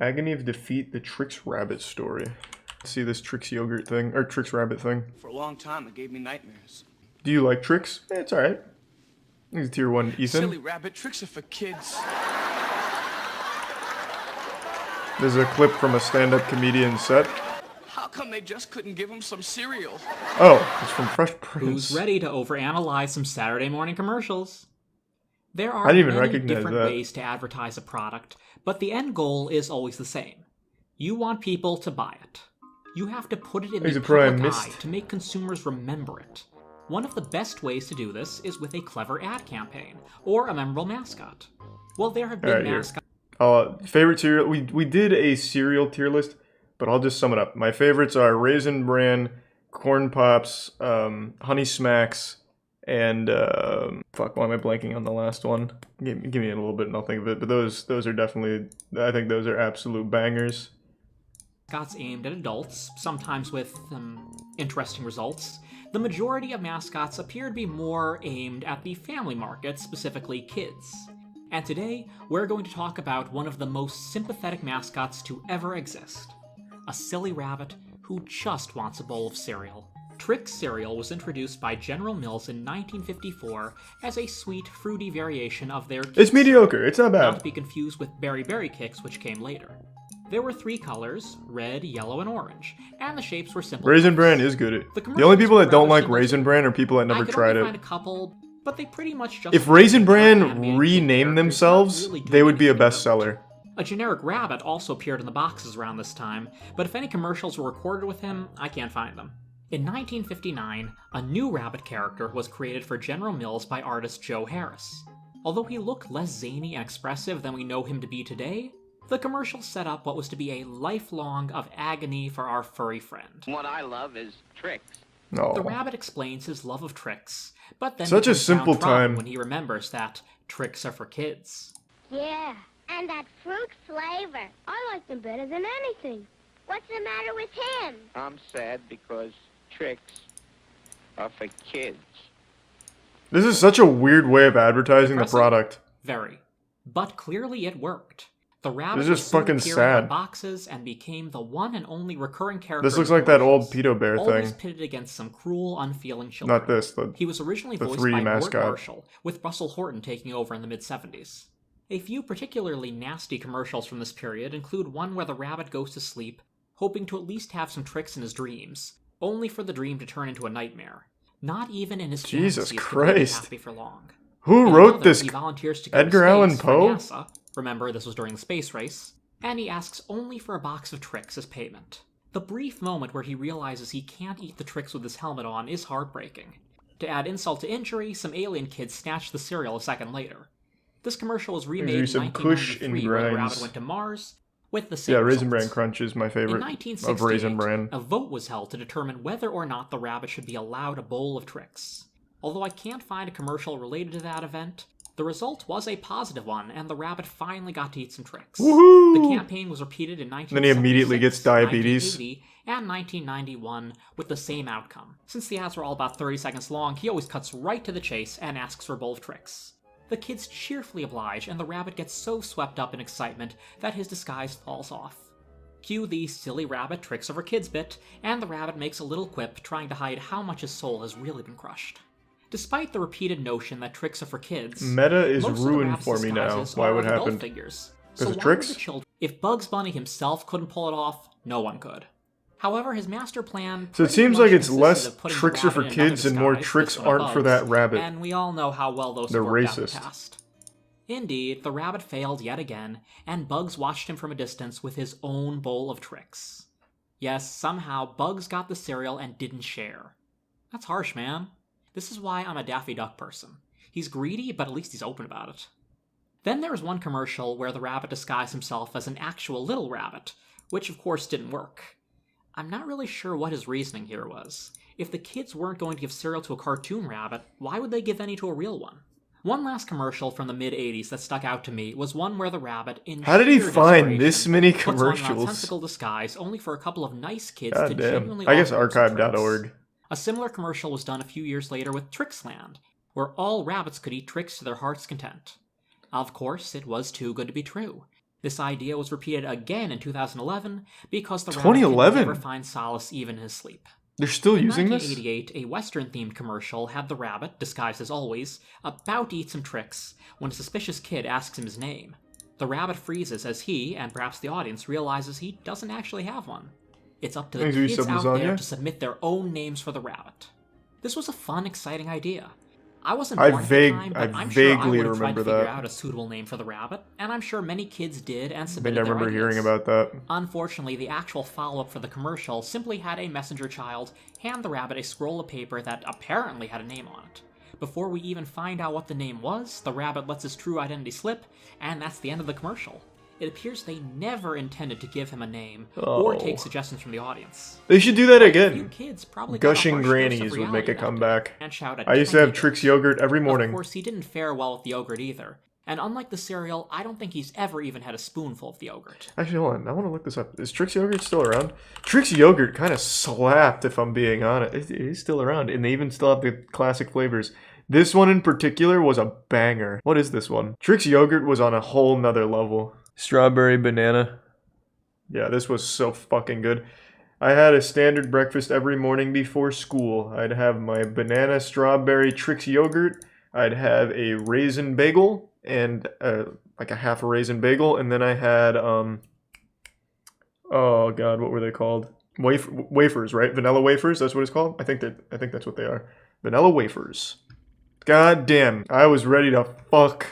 Agony of Defeat, the Trix Rabbit story. See this Trix yogurt thing, or Trix Rabbit thing. For a long time, it gave me nightmares. Do you like Trix? Yeah, it's alright. He's tier 1 Ethan. Silly rabbit, tricks are for kids. There's a clip from a stand-up comedian set. How come they just couldn't give him some cereal? Oh, it's from Fresh Prince. Who's ready to overanalyze some Saturday morning commercials? There are I didn't even many recognize different that. ways to advertise a product, but the end goal is always the same. You want people to buy it. You have to put it in the public eye to make consumers remember it. One of the best ways to do this is with a clever ad campaign, or a memorable mascot. Well, there have been mascots... favorite cereal? We did a cereal tier list, but I'll just sum it up. My favorites are Raisin Bran, Corn Pops, Honey Smacks, and fuck, why am I blanking on the last one? Give me a little bit and I'll think of it, but those are definitely, I think those are absolute bangers. Mascots aimed at adults, sometimes with interesting results. The majority of mascots appear to be more aimed at the family market, specifically kids. And today, we're going to talk about one of the most sympathetic mascots to ever exist. A silly rabbit who just wants a bowl of cereal. Trix cereal was introduced by General Mills in 1954 as a sweet, fruity variation of their Kix. It's mediocre, it's not bad. Not to be confused with Berry Berry Kix, which came later. There were 3 colors, red, yellow, and orange, and the shapes were simple. Raisin Bran is good. The only people that don't like Raisin Bran are people that never tried it. I could only find a couple, but they pretty much just... If Raisin Bran renamed themselves, they would be a bestseller. A generic rabbit also appeared in the boxes around this time, but if any commercials were recorded with him, I can't find them. In 1959, a new rabbit character was created for General Mills by artist Joe Harris. Although he looked less zany and expressive than we know him to be today, the commercial set up what was to be a lifelong of agony for our furry friend. What I love is Trix. No. The rabbit explains his love of Trix, but then such a simple time when he remembers that Trix are for kids. Yeah, and that fruit flavor. I like them better than anything. What's the matter with him? I'm sad because Trix are for kids. This is such a weird way of advertising the product. Very. But clearly it worked. The rabbit was just fucking sad. Boxes and became the one and only recurring character. This looks like that old pedo bear always thing. Pitted against some cruel, unfeeling children. Not this. He was originally voiced by Mort Marshall, with Russell Horton taking over in the mid-70s. A few particularly nasty commercials from this period include one where the rabbit goes to sleep, hoping to at least have some tricks in his dreams, only for the dream to turn into a nightmare. Not even in his Jesus fantasies Christ. happy for long. Who wrote this? He volunteers to go Edgar to Allan space Poe? for NASA. Remember, this was during the space race. And he asks only for a box of Trix as payment. The brief moment where he realizes he can't eat the Trix with his helmet on is heartbreaking. To add insult to injury, some alien kids snatch the cereal a second later. This commercial was remade in 1993 where the rabbit went to Mars with the same Raisin results. Bran Crunch is my favorite In of Raisin 1968, Bran. a vote was held to determine whether or not the rabbit should be allowed a bowl of Trix. Although I can't find a commercial related to that event, the result was a positive one, and the rabbit finally got to eat some Trix. Woohoo! The campaign was repeated in 1976, Then he immediately gets diabetes. 1980, and 1991 with the same outcome. Since the ads were all about 30 seconds long, he always cuts right to the chase and asks for a bowl of Trix. The kids cheerfully oblige, and the rabbit gets so swept up in excitement that his disguise falls off. Cue the silly rabbit Trix are for kids bit, and the rabbit makes a little quip trying to hide how much his soul has really been crushed. Despite the repeated notion that Trix are for kids, Meta is ruined for me now. Why would happen? Because of Trix? If Bugs Bunny himself couldn't pull it off, no one could. However, his master plan. So it seems like it's less Trix are for kids and more Trix aren't for that rabbit. And we all know how well those They're worked out in racist. the past. Indeed, the rabbit failed yet again, and Bugs watched him from a distance with his own bowl of Trix. Yes, somehow Bugs got the cereal and didn't share. That's harsh, man. This is why I'm a Daffy Duck person. He's greedy, but at least he's open about it. Then there was one commercial where the rabbit disguised himself as an actual little rabbit, which of course didn't work. I'm not really sure what his reasoning here was. If the kids weren't going to give cereal to a cartoon rabbit, why would they give any to a real one? One last commercial from the mid-'80s that stuck out to me was one where the rabbit, in How did he sheer find this many desperation, puts on an commercials? nonsensical disguise only for a couple of nice kids God to damn. genuinely I guess offer him some Trix. archive.org. A similar commercial was done a few years later with Trixland, where all rabbits could eat Trix to their heart's content. Of course, it was too good to be true. This idea was repeated again in 2011 because the rabbit 2011? could never find solace even in his sleep. They're still In using this? 1988, a Western-themed commercial had the rabbit, disguised as always, about to eat some Trix when a suspicious kid asks him his name. The rabbit freezes as he, and perhaps the audience, realizes he doesn't actually have one. It's up to the Thanks, we kids sub out lasagna. there to submit their own names for the rabbit. This was a fun, exciting idea. I wasn't I born at the time, but I'm sure I vaguely would have tried to remember figure that. out a suitable name for the rabbit, and I'm sure many kids did and I think submitted I their remember hearing ideas. about that. Unfortunately, the actual follow-up for the commercial simply had a messenger child hand the rabbit a scroll of paper that apparently had a name on it. Before we even find out what the name was, the rabbit lets his true identity slip, and that's the end of the commercial. It appears they never intended to give him a name or take suggestions from the audience. They should do that You again. kids probably got a Gushing harsh dose of grannies would make reality a that comeback. day and shout at I used to have tiny Trix kids. yogurt every morning. Of course, he didn't fare well with the yogurt either. And unlike the cereal, I don't think he's ever even had a spoonful of the yogurt. Actually, hold on. I want to look this up. Is Trix yogurt still around? Trix yogurt kind of slapped, if I'm being honest. It is still around, and they even still have the classic flavors. This one in particular was a banger. What is this one? Trix yogurt was on a whole nother level. Strawberry banana. Yeah, this was so fucking good. I had a standard breakfast every morning before school. I'd have my banana strawberry Trix yogurt. I'd have a raisin bagel and like a half a raisin bagel, and then I had oh god, what were they called? Wafers, right? Vanilla wafers. That's what it's called. I think that's what they are. Vanilla wafers. God damn, I was ready to fuck.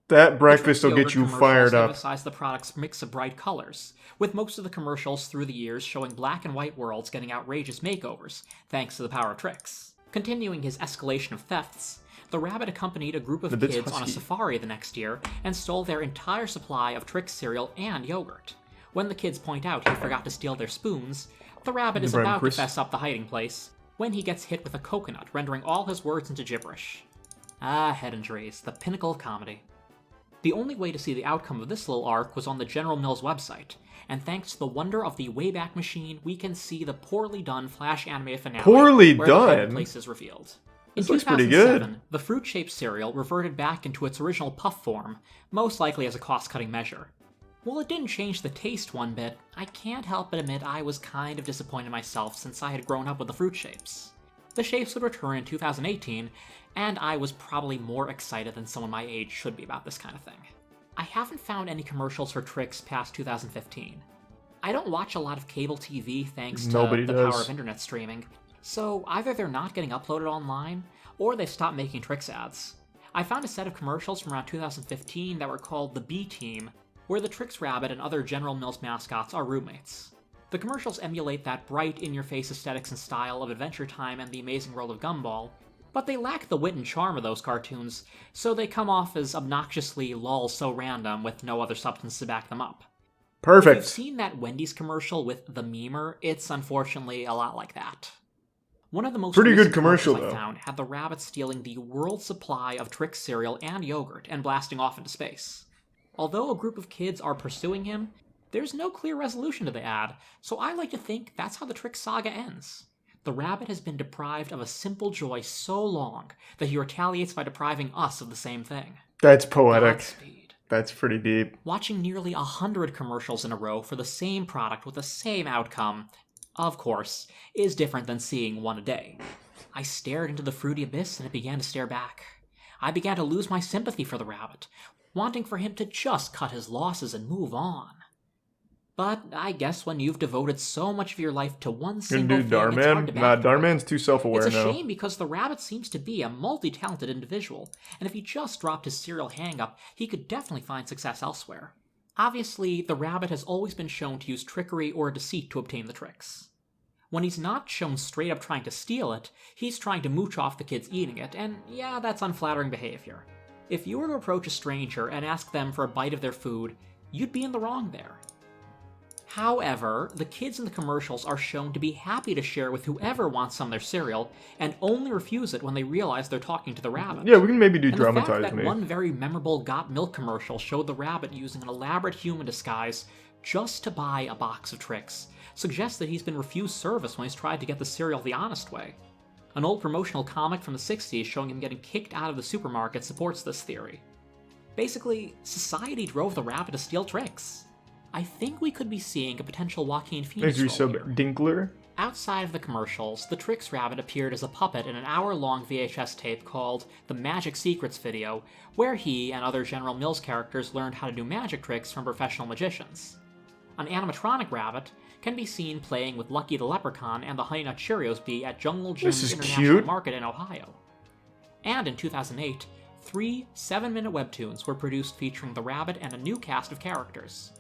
That breakfast will get you fired up. Emphasize the product's mix of bright colors, with most of the commercials through the years showing black and white worlds getting outrageous makeovers, thanks to the power of Trix. Continuing his escalation of thefts, the rabbit accompanied a group of kids on a safari the next year and stole their entire supply of Trix cereal and yogurt. When the kids point out he forgot to steal their spoons, the rabbit is about to fess up the hiding place when he gets hit with a coconut, rendering all his words into gibberish. Ah, head injuries, the pinnacle of comedy. The only way to see the outcome of this little arc was on the General Mills website, and thanks to the wonder of the Wayback Machine, we can see the poorly done Flash animated finale Poorly where done? the hiding place is revealed. In This looks pretty 2007, good. the fruit-shaped cereal reverted back into its original puff form, most likely as a cost-cutting measure. While it didn't change the taste one bit, I can't help but admit I was kind of disappointed myself since I had grown up with the fruit shapes. The shapes would return in 2018, and I was probably more excited than someone my age should be about this kind of thing. I haven't found any commercials for Trix past 2015. I don't watch a lot of cable TV thanks to the power of internet streaming, so either they're not getting uploaded online, or they've stopped making Trix ads. I found a set of commercials from around 2015 that were called The B-Team, where the Trix Rabbit and other General Mills mascots are roommates. The commercials emulate that bright, in-your-face aesthetics and style of Adventure Time and The Amazing World of Gumball, but they lack the wit and charm of those cartoons, so they come off as obnoxiously lol so random with no other substance to back them up. Perfect. If you've seen that Wendy's commercial with the memer, it's unfortunately a lot like that. One of the most Pretty good recent commercial, commercials I though. found had the rabbit stealing the world's supply of Trix cereal and yogurt and blasting off into space. Although a group of kids are pursuing him, there's no clear resolution to the ad, so I like to think that's how the Trix saga ends. The rabbit has been deprived of a simple joy so long that he retaliates by depriving us of the same thing. That's poetic. Godspeed. That's pretty deep. Watching nearly 100 commercials in a row for the same product with the same outcome, of course, is different than seeing one a day. I stared into the fruity abyss and it began to stare back. I began to lose my sympathy for the rabbit, wanting for him to just cut his losses and move on. But I guess when you've devoted so much of your life to one single thing, it's hard to Darman? Nah, backtrack. Darman's too self-aware It's a now. shame because the rabbit seems to be a multi-talented individual, and if he just dropped his cereal hang-up, he could definitely find success elsewhere. Obviously, the rabbit has always been shown to use trickery or deceit to obtain the Trix. When he's not shown straight up trying to steal it, he's trying to mooch off the kids eating it, and yeah, that's unflattering behavior. If you were to approach a stranger and ask them for a bite of their food, you'd be in the wrong there. However, the kids in the commercials are shown to be happy to share with whoever wants some of their cereal, and only refuse it when they realize they're talking to the rabbit. Yeah, we can maybe do And the fact dramatize that me. one very memorable Got Milk commercial showed the rabbit using an elaborate human disguise just to buy a box of Trix suggests that he's been refused service when he's tried to get the cereal the honest way. An old promotional comic from the 60s showing him getting kicked out of the supermarket supports this theory. Basically, society drove the rabbit to steal Trix. I think we could be seeing a potential Joaquin Phoenix Thanks, role resub here. Dinkler. Outside of the commercials, the Trix Rabbit appeared as a puppet in an hour-long VHS tape called The Magic Secrets Video, where he and other General Mills characters learned how to do magic tricks from professional magicians. An animatronic rabbit can be seen playing with Lucky the Leprechaun and the Honey Nut Cheerios bee at Jungle Jim's International cute. Market in Ohio. And in 2008, 3 7-minute webtoons were produced featuring the rabbit and a new cast of characters.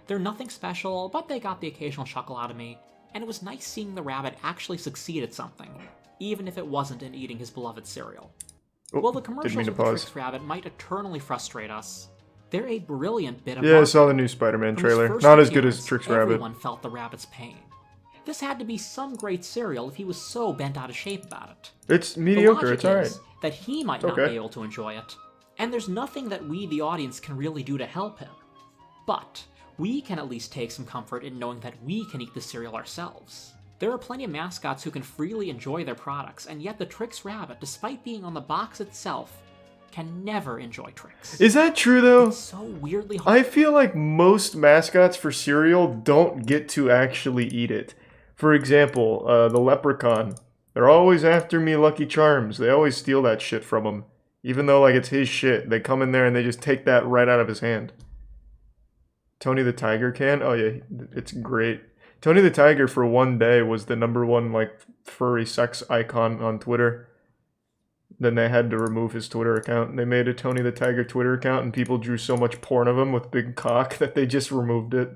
They're nothing special, but they got the occasional chuckle out of me, and it was nice seeing the rabbit actually succeed at something, even if it wasn't in eating his beloved cereal. Oh, While the didn't commercials mean to with the pause. Trix Rabbit might eternally frustrate us, they're a brilliant bit of Yeah, I marketing. saw the new Spider-Man From his trailer. first Not as good as appearance, Trix Rabbit. Everyone felt the rabbit's pain. This had to be some great cereal if he was so bent out of shape about it. It's The mediocre, logic it's alright. is that he might It's not okay. be able to enjoy it, and there's nothing that we, the audience, can really do to help him. But we can at least take some comfort in knowing that we can eat the cereal ourselves. There are plenty of mascots who can freely enjoy their products, and yet the Trix Rabbit, despite being on the box itself, can never enjoy Trix. Is that true though? It's so weirdly hard. I feel like most mascots for cereal don't get to actually eat it. For example, the Leprechaun. They're always after me Lucky Charms. They always steal that shit from him. Even though, like, it's his shit. They come in there and they just take that right out of his hand. Tony the Tiger can? Oh yeah, it's great. Tony the Tiger for one day was the #1, like, furry sex icon on Twitter. Then they had to remove his Twitter account. They made a Tony the Tiger Twitter account and people drew so much porn of him with big cock that they just removed it.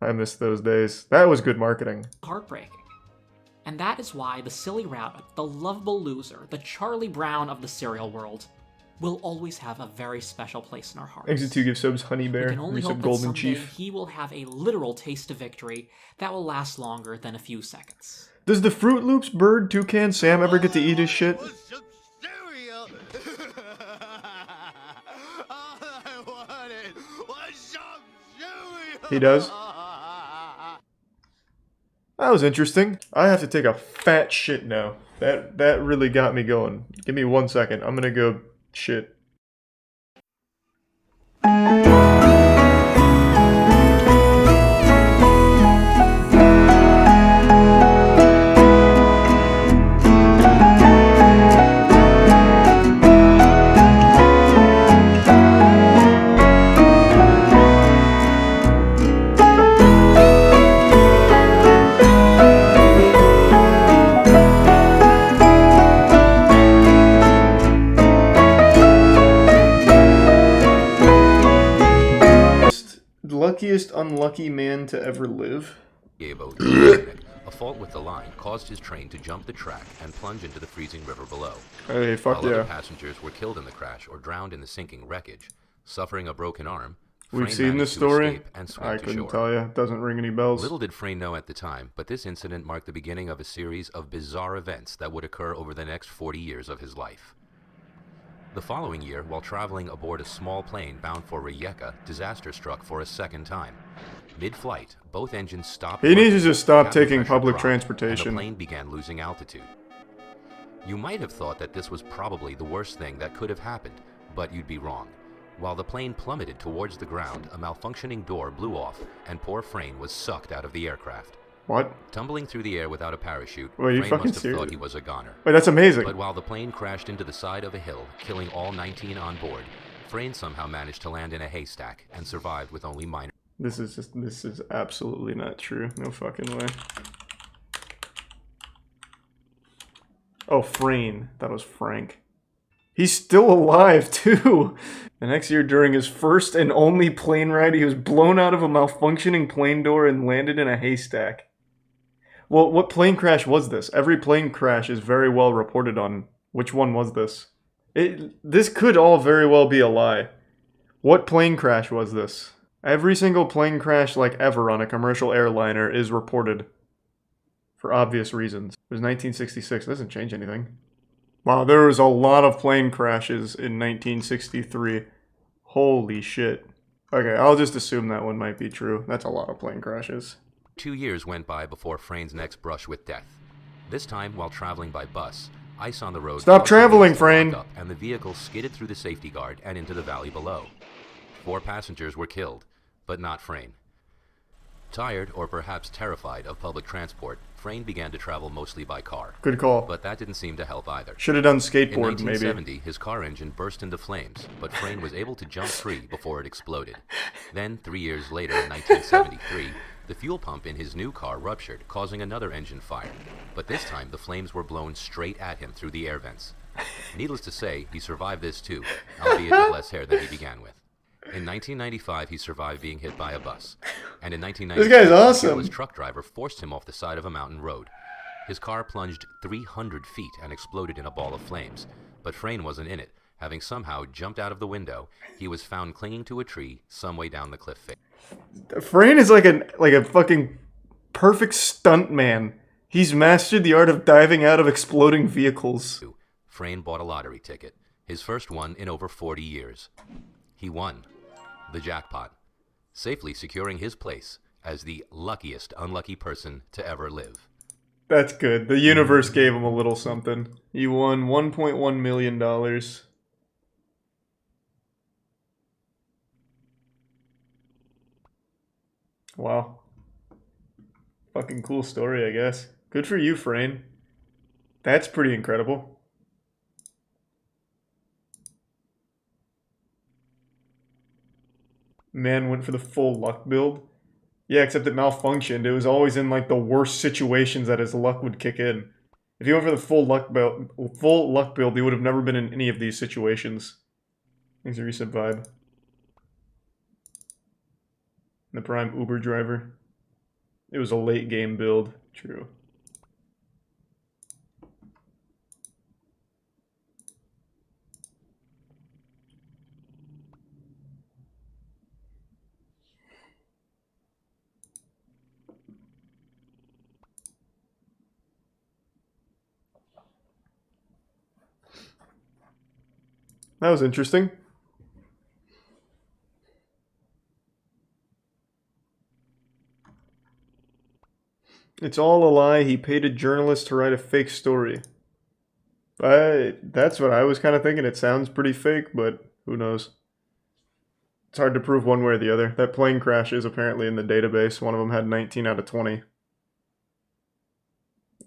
I miss those days. That was good marketing. Heartbreaking. And that is why the silly rabbit, the lovable loser, the Charlie Brown of the cereal world, will always have a very special place in our hearts. Exit 2 gives subs Honey We Bear, can only hope resub that Golden someday Chief. he will have a literal taste of victory that will last longer than a few seconds. Does the Fruit Loops bird Toucan Sam ever get to eat his shit? Some cereal. All I wanted was some cereal. He does? That was interesting. I have to take a fat shit now. That really got me going. Give me 1 second. I'm gonna go shit. Luckiest unlucky man to ever live. A fault with the line caused his train to jump the track and plunge into the freezing river below. Hey, fuck While yeah. other passengers were killed in the crash or drowned in the sinking wreckage, suffering a broken arm, We've Frane seen this managed to story. escape and swim I to couldn't shore. tell you. It doesn't ring any bells. Little did Frane know at the time, but this incident marked the beginning of a series of bizarre events that would occur over the next 40 years of his life. The following year, while traveling aboard a small plane bound for Rijeka, disaster struck for a second time. Mid-flight, both engines stopped. He needs to working, just stop cabin taking pressure public dropped, transportation. And the plane began losing altitude. You might have thought that this was probably the worst thing that could have happened, but you'd be wrong. While the plane plummeted towards the ground, a malfunctioning door blew off, and poor Frane was sucked out of the aircraft. What? Tumbling through the air without a parachute, Wait, you Frane fucking must have serious? thought he was a goner. Wait, that's amazing. But while the plane crashed into the side of a hill, killing all 19 on board, Frane somehow managed to land in a haystack and survived with only minor. This is absolutely not true. No fucking way. Oh, Frane. That was Frank. He's still alive, too! The next year, during his first and only plane ride, he was blown out of a malfunctioning plane door and landed in a haystack. Well, what plane crash was this? Every plane crash is very well reported on. Which one was this? This could all very well be a lie. What plane crash was this? Every single plane crash, like ever, on a commercial airliner is reported. For obvious reasons. It was 1966. Doesn't change anything. Wow, there was a lot of plane crashes in 1963. Holy shit. Okay, I'll just assume that one might be true. That's a lot of plane crashes. 2 years went by before Frane's next brush with death. This time while traveling by bus, Ice on the road. Stop caused the traveling, wheels to lock Frane. up, and the vehicle skidded through the safety guard and into the valley below. 4 passengers were killed, but not Frane. Tired, or perhaps terrified, of public transport, Frane began to travel mostly by car. Good call. But that didn't seem to help either. Should have done In skateboard, maybe. 1970, his car engine burst into flames, but Frane was able to jump free before it exploded. Then, 3 years later, in 1973, the fuel pump in his new car ruptured, causing another engine fire. But this time, the flames were blown straight at him through the air vents. Needless to say, he survived this too, albeit with less hair than he began with. In 1995, he survived being hit by a bus. And in 1996, This guy's a awesome. careless truck driver forced him off the side of a mountain road. His car plunged 300 feet and exploded in a ball of flames. But Frane wasn't in it. Having somehow jumped out of the window, he was found clinging to a tree some way down the cliff face. Frane is like a fucking perfect stunt man. He's mastered the art of diving out of exploding vehicles. Frane bought a lottery ticket, his first one in over 40 years. He won the jackpot, safely securing his place as the luckiest unlucky person to ever live. That's good. The universe gave him a little something. He won $1.1 million. Wow. Fucking cool story, I guess. Good for you, Frane. That's pretty incredible. Man went for the full luck build. Yeah, except it malfunctioned. It was always in like the worst situations that his luck would kick in. If he went for the full luck build, he would have never been in any of these situations. Thanks for reset vibe. The prime Uber driver. It was a late game build. True. That was interesting. It's all a lie. He paid a journalist to write a fake story. That's what I was kind of thinking. It sounds pretty fake, but who knows? It's hard to prove one way or the other. That plane crash is apparently in the database. One of them had 19 out of 20.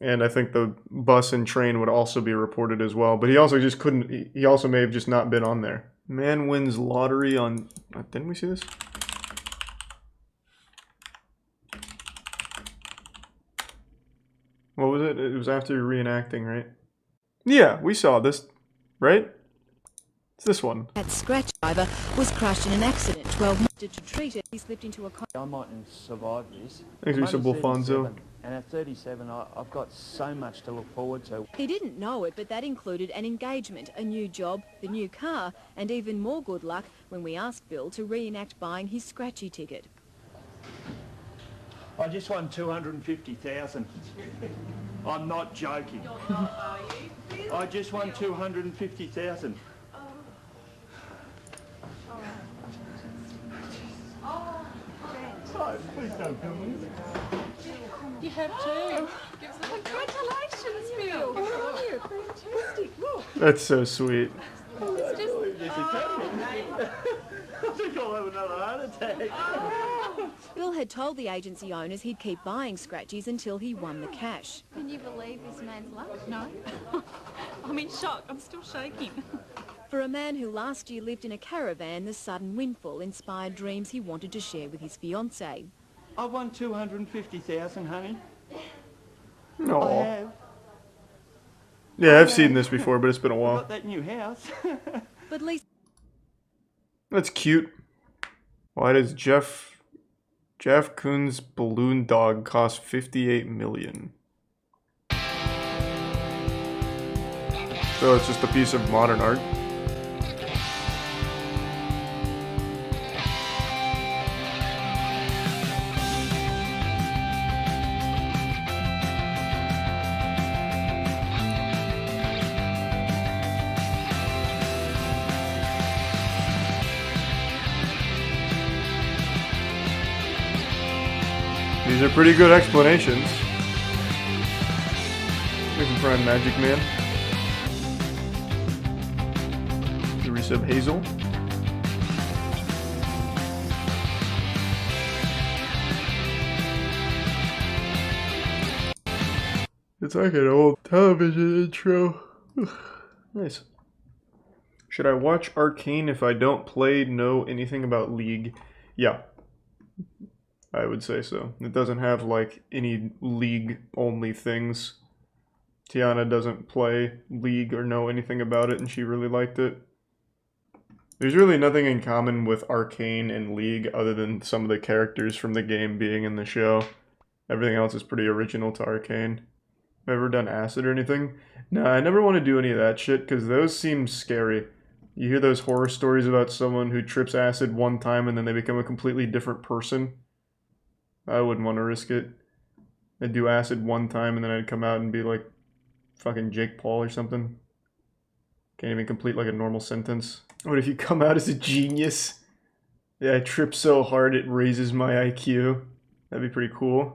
And I think the bus and train would also be reported as well. But he also just couldn't... He also may have just not been on there. Man wins lottery on... Didn't we see this? What was it? It was after reenacting, right? Yeah, we saw this, right? It's this one. That scratch driver was crushed in an accident 12 months to treat it. He slipped into a... I mightn't survive this. Thanks, I'm Mr. only Bolfonzo. 37, and at 37, I've got so much to look forward to. He didn't know it, but that included an engagement, a new job, the new car, and even more good luck when we asked Bill to reenact buying his scratchy ticket. I just won 250,000. I'm not joking. I just won 250,000. Oh, please don't kill me. You have too. Congratulations, Bill. How are you? Fantastic. Look. That's so sweet. It's just... I think I'll have another heart attack. Bill had told the agency owners he'd keep buying scratchies until he won the cash. Can you believe this man's luck? No. I'm in shock. I'm still shaking. For a man who last year lived in a caravan, the sudden windfall inspired dreams he wanted to share with his fiancée. I won 250,000, honey. I Aww. have. Yeah, I've seen this before, but it's been a I've while. got that new house. But Lisa... That's cute. Why does Jeff Koons balloon dog cost $58 million? So it's just a piece of modern art. These are pretty good explanations. We can find Magic Man. piece of hazel. It's like an old television intro. Nice. Should I watch Arcane if I don't know anything about League? Yeah. I would say so. It doesn't have, like, any League-only things. Tiana doesn't play League or know anything about it, and she really liked it. There's really nothing in common with Arcane and League other than some of the characters from the game being in the show. Everything else is pretty original to Arcane. Ever done acid or anything? No, I never want to do any of that shit, because those seem scary. You hear those horror stories about someone who trips acid one time and then they become a completely different person. I wouldn't want to risk it. I'd do acid one time and then I'd come out and be like fucking Jake Paul or something. Can't even complete like a normal sentence. What if you come out as a genius? Yeah, I trip so hard it raises my IQ. That'd be pretty cool.